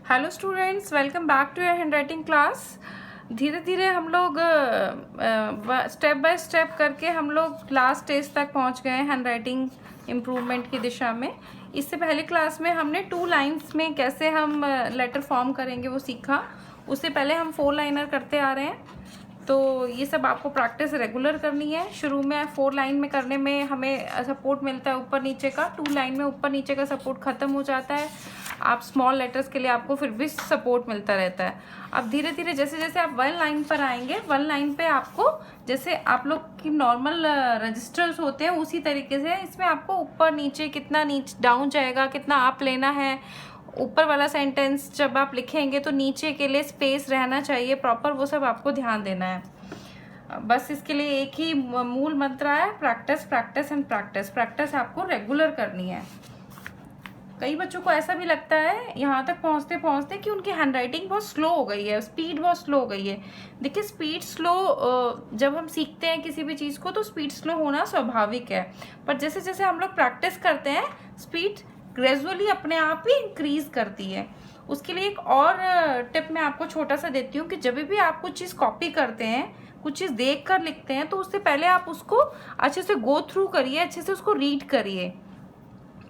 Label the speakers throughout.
Speaker 1: Hello students, welcome back to your handwriting class. धीरे धीरे हम लोग स्टेप बाय स्टेप करके हम लोग लास्ट स्टेज तक पहुंच गए हैंडराइटिंग इम्प्रूवमेंट की दिशा में। इससे पहले क्लास में हमने 2 लाइन्स में कैसे हम लेटर फॉर्म करेंगे वो सीखा। उससे पहले हम 4 लाइनर करते आ रहे हैं, तो ये सब आपको प्रैक्टिस रेगुलर करनी है। शुरू में 4 लाइन में करने में हमें सपोर्ट मिलता है ऊपर नीचे का, 2 लाइन में ऊपर नीचे का सपोर्ट ख़त्म हो जाता है। आप स्मॉल लेटर्स के लिए आपको फिर भी सपोर्ट मिलता रहता है। अब धीरे धीरे जैसे जैसे आप 1 लाइन पर आएंगे, 1 लाइन पे आपको जैसे आप लोग की नॉर्मल रजिस्टर्स होते हैं उसी तरीके से इसमें आपको ऊपर नीचे कितना नीचे डाउन जाएगा, कितना आप लेना है। ऊपर वाला सेंटेंस जब आप लिखेंगे तो नीचे के लिए स्पेस रहना चाहिए प्रॉपर, वो सब आपको ध्यान देना है। बस इसके लिए एक ही मूल मंत्र है, practice practice and practice. Practice आपको रेगुलर करनी है। कई बच्चों को ऐसा भी लगता है यहाँ तक पहुँचते पहुँचते कि उनकी हैंडराइटिंग बहुत स्लो हो गई है, स्पीड बहुत स्लो हो गई है। देखिए स्पीड स्लो, जब हम सीखते हैं किसी भी चीज़ को तो स्पीड स्लो होना स्वाभाविक है, पर जैसे जैसे हम लोग प्रैक्टिस करते हैं स्पीड ग्रेजुअली अपने आप ही इंक्रीज करती है। उसके लिए एक और टिप मैं आपको छोटा सा देती हूँ कि जब भी आप कुछ चीज़ कॉपी करते हैं, कुछ चीज़ देख कर लिखते हैं, तो उससे पहले आप उसको अच्छे से गो थ्रू करिए, अच्छे से उसको रीड करिए,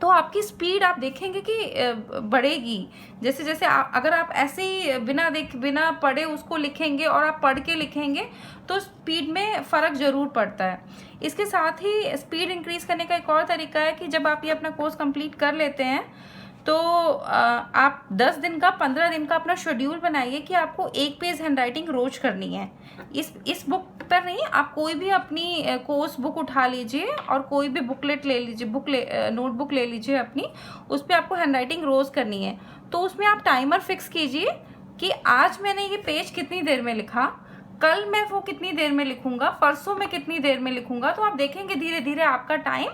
Speaker 1: तो आपकी स्पीड आप देखेंगे कि बढ़ेगी। जैसे जैसे अगर आप ऐसे ही बिना पढ़े उसको लिखेंगे और आप पढ़ के लिखेंगे तो स्पीड में फ़र्क ज़रूर पड़ता है। इसके साथ ही स्पीड इंक्रीज़ करने का एक और तरीका है कि जब आप ये अपना कोर्स कंप्लीट कर लेते हैं तो आप 10 दिन का 15 दिन का अपना शेड्यूल बनाइए कि आपको 1 पेज हैंडराइटिंग रोज करनी है। इस बुक पर नहीं, आप कोई भी अपनी कोर्स बुक उठा लीजिए और कोई भी बुकलेट ले लीजिए, नोटबुक ले लीजिए अपनी, उस पर आपको हैंडराइटिंग रोज करनी है। तो उसमें आप टाइमर फिक्स कीजिए कि आज मैंने ये पेज कितनी देर में लिखा, कल मैं वो कितनी देर में लिखूंगा, परसों में कितनी देर में लिखूंगा। तो आप देखेंगे धीरे धीरे आपका टाइम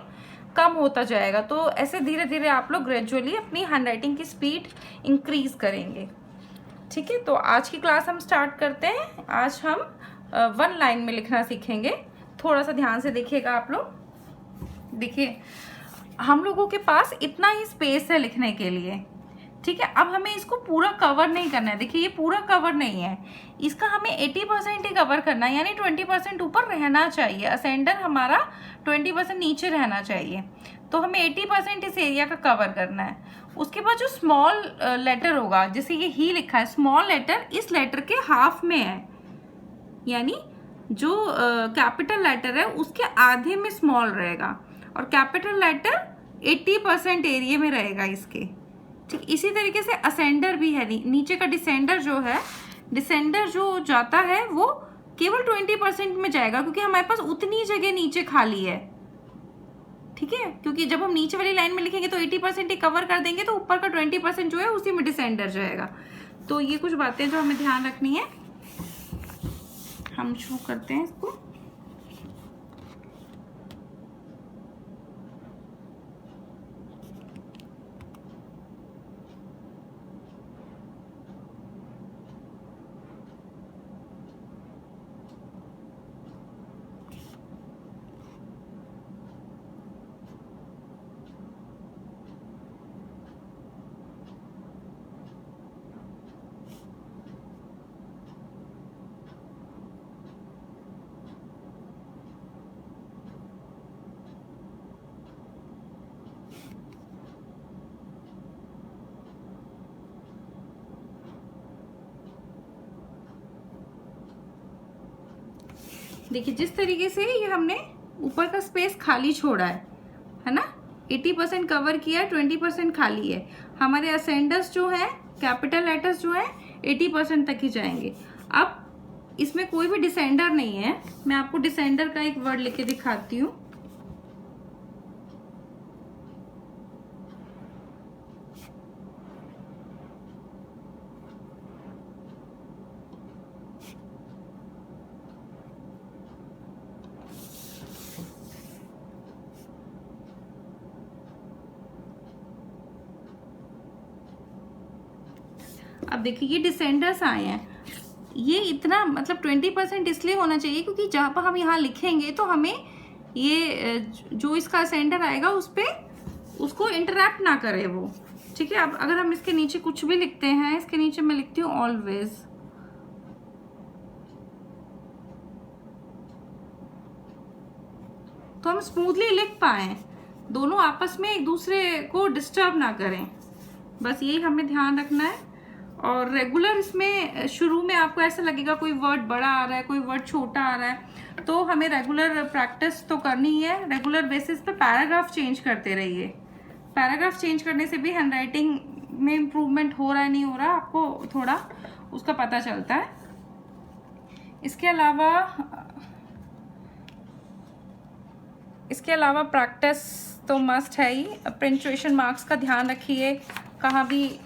Speaker 1: कम होता जाएगा। तो ऐसे धीरे धीरे आप लोग ग्रेजुअली अपनी हैंडराइटिंग की स्पीड इंक्रीज करेंगे। ठीक है, तो आज की क्लास हम स्टार्ट करते हैं। आज हम 1 लाइन में लिखना सीखेंगे। थोड़ा सा ध्यान से देखिएगा आप लोग। देखिए हम लोगों के पास इतना ही स्पेस है लिखने के लिए, ठीक है। अब हमें इसको पूरा कवर नहीं करना है। देखिए ये पूरा कवर नहीं है, इसका हमें 80% ही कवर करना है, यानी 20% ऊपर रहना चाहिए। असेंडर हमारा 20% नीचे रहना चाहिए, तो हमें 80% इस एरिया का कवर करना है। उसके बाद जो स्मॉल लेटर होगा, जैसे ये ही लिखा है स्मॉल लेटर, इस लेटर के हाफ में है, यानी जो कैपिटल लेटर है उसके आधे में स्मॉल रहेगा और कैपिटल लेटर 80% एरिया में रहेगा इसके। ठीक इसी तरीके से असेंडर भी है, नीचे का डिसेंडर जो है, डिसेंडर जो जाता है वो केवल 20% में जाएगा, क्योंकि हमारे पास उतनी जगह नीचे खाली है। ठीक है, क्योंकि जब हम नीचे वाली लाइन में लिखेंगे तो 80% ही कवर कर देंगे, तो ऊपर का 20% जो है उसी में डिसेंडर जाएगा। तो ये कुछ बातें जो हमें ध्यान रखनी है। हम शुरू करते हैं इसको। देखिए जिस तरीके से ये हमने ऊपर का स्पेस खाली छोड़ा है ना, 80% कवर किया, 20% खाली है। हमारे असेंडर्स जो है, कैपिटल लेटर्स जो है 80% तक ही जाएंगे। अब इसमें कोई भी डिसेंडर नहीं है। मैं आपको डिसेंडर का एक वर्ड लिख के दिखाती हूँ। अब देखिए ये डिसेंडर्स आए हैं, ये इतना मतलब 20% इसलिए होना चाहिए क्योंकि जहाँ पर हम यहाँ लिखेंगे तो हमें ये जो इसका असेंडर आएगा उस पर उसको इंटरैक्ट ना करे वो। ठीक है। अब अगर हम इसके नीचे कुछ भी लिखते हैं, इसके नीचे मैं लिखती हूँ ऑलवेज, तो हम स्मूथली लिख पाए, दोनों आपस में एक दूसरे को डिस्टर्ब ना करें, बस यही हमें ध्यान रखना है। और रेगुलर इसमें शुरू में आपको ऐसा लगेगा कोई वर्ड बड़ा आ रहा है, कोई वर्ड छोटा आ रहा है, तो हमें रेगुलर प्रैक्टिस तो करनी ही है। रेगुलर बेसिस पे पैराग्राफ चेंज करते रहिए। पैराग्राफ चेंज करने से भी हैंडराइटिंग में इम्प्रूवमेंट हो रहा है नहीं हो रहा, आपको थोड़ा उसका पता चलता है। इसके अलावा प्रैक्टिस तो मस्ट है ही। पंक्चुएशन मार्क्स का ध्यान रखिए, कहाँ भी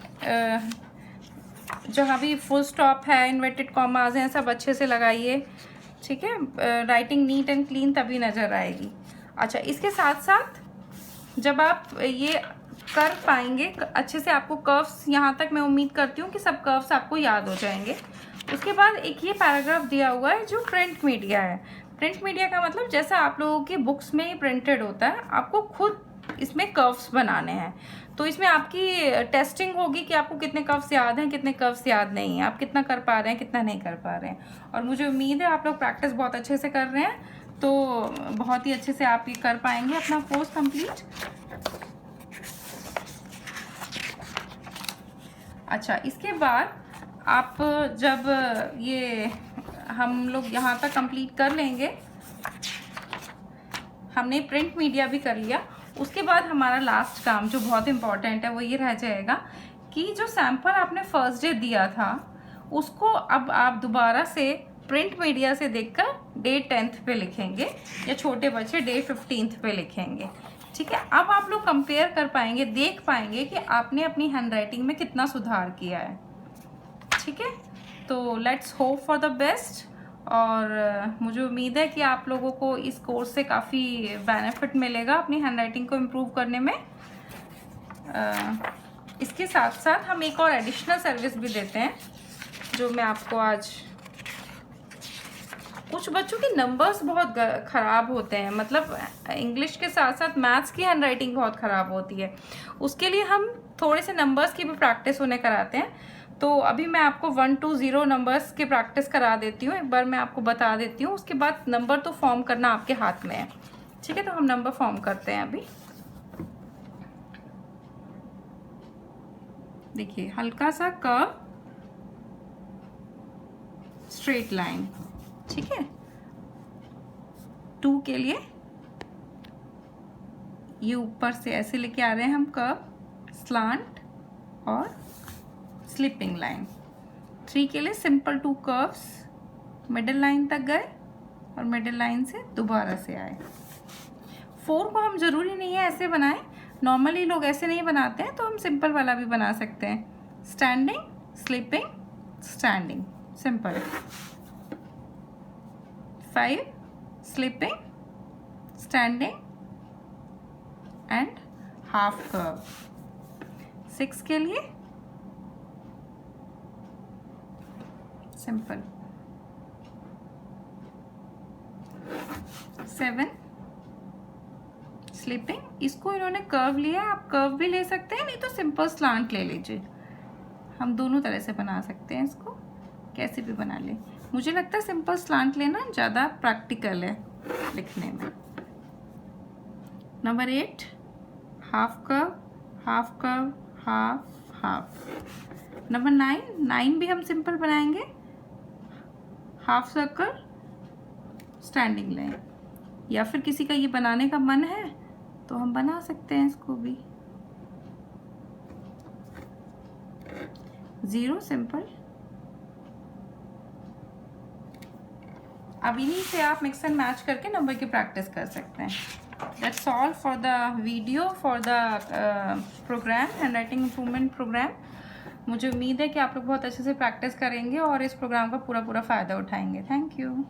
Speaker 1: जहाँ भी फुल स्टॉप है, इन्वर्टेड कॉमास हैं, सब अच्छे से लगाइए, ठीक है। राइटिंग नीट एंड क्लीन तभी नज़र आएगी। अच्छा, इसके साथ साथ जब आप ये कर पाएंगे अच्छे से, आपको कर्व्स यहाँ तक मैं उम्मीद करती हूँ कि सब कर्व्स आपको याद हो जाएंगे। उसके बाद एक ये पैराग्राफ दिया हुआ है जो प्रिंट मीडिया है। प्रिंट मीडिया का मतलब जैसा आप लोगों की बुक्स में ही प्रिंटेड होता है, आपको खुद इसमें कर्व्स बनाने हैं। तो इसमें आपकी टेस्टिंग होगी कि आपको कितने कर्व्स याद हैं, कितने कर्व्स याद नहीं हैं, आप कितना कर पा रहे हैं, कितना नहीं कर पा रहे हैं। और मुझे उम्मीद है आप लोग प्रैक्टिस बहुत अच्छे से कर रहे हैं, तो बहुत ही अच्छे से आप ये कर पाएंगे अपना कोर्स कंप्लीट। अच्छा, इसके बाद आप जब ये हम लोग यहाँ तक कंप्लीट कर लेंगे, हमने प्रिंट मीडिया भी कर लिया, उसके बाद हमारा लास्ट काम जो बहुत इम्पॉर्टेंट है वो ये रह जाएगा कि जो सैम्पल आपने फर्स्ट डे दिया था उसको अब आप दोबारा से प्रिंट मीडिया से देखकर डे 10th पे लिखेंगे, या छोटे बच्चे डे 15th पे लिखेंगे, ठीक है। अब आप लोग कंपेयर कर पाएंगे, देख पाएंगे कि आपने अपनी हैंडराइटिंग में कितना सुधार किया है, ठीक है। तो let's hope for the best. और मुझे उम्मीद है कि आप लोगों को इस कोर्स से काफ़ी बेनिफिट मिलेगा अपनी हैंडराइटिंग को इम्प्रूव करने में। इसके साथ साथ हम एक और एडिशनल सर्विस भी देते हैं, जो मैं आपको आज, कुछ बच्चों की नंबर्स बहुत ख़राब होते हैं, मतलब इंग्लिश के साथ साथ मैथ्स की हैंडराइटिंग बहुत ख़राब होती है, उसके लिए हम थोड़े से नंबर्स की भी प्रैक्टिस उन्हें कराते हैं। तो अभी मैं आपको 1 to 0 नंबर्स की प्रैक्टिस करा देती हूँ, एक बार मैं आपको बता देती हूँ, उसके बाद नंबर तो फॉर्म करना आपके हाथ में है, ठीक है। तो हम नंबर फॉर्म करते हैं अभी। देखिए, हल्का सा कर्व, स्ट्रेट लाइन, ठीक है। 2 के लिए ये ऊपर से ऐसे लेके आ रहे हैं हम कर्व, स्लांट और स्लिपिंग लाइन। 3 के लिए सिंपल 2 कर्व्स, मिडिल लाइन तक गए और मिडिल लाइन से दोबारा से आए। 4 को हम ज़रूरी नहीं है ऐसे बनाएं, नॉर्मली लोग ऐसे नहीं बनाते हैं, तो हम सिंपल वाला भी बना सकते हैं। Standing, sleeping, standing, simple. 5 sleeping, standing and half curve. 6 के लिए सिंपल। 7 स्लिपिंग, इसको इन्होंने कर्व लिया, आप कर्व भी ले सकते हैं, नहीं तो सिंपल स्लांट ले लीजिए, हम दोनों तरह से बना सकते हैं, इसको कैसे भी बना लें। मुझे लगता है सिंपल स्लांट लेना ज़्यादा प्रैक्टिकल है लिखने में। Number 8 half curve, half curve, half half. Number 9 भी हम सिंपल बनाएंगे, हाफ सर्कल, स्टैंडिंग लाइन, या फिर किसी का ये बनाने का मन है तो हम बना सकते हैं इसको भी। 0 सिंपल। अब इन्हीं से आप मिक्स एंड मैच करके नंबर की प्रैक्टिस कर सकते हैं। That's all for the video, for the program, handwriting improvement program. मुझे उम्मीद है कि आप लोग बहुत अच्छे से प्रैक्टिस करेंगे और इस प्रोग्राम का पूरा फ़ायदा उठाएंगे। Thank you.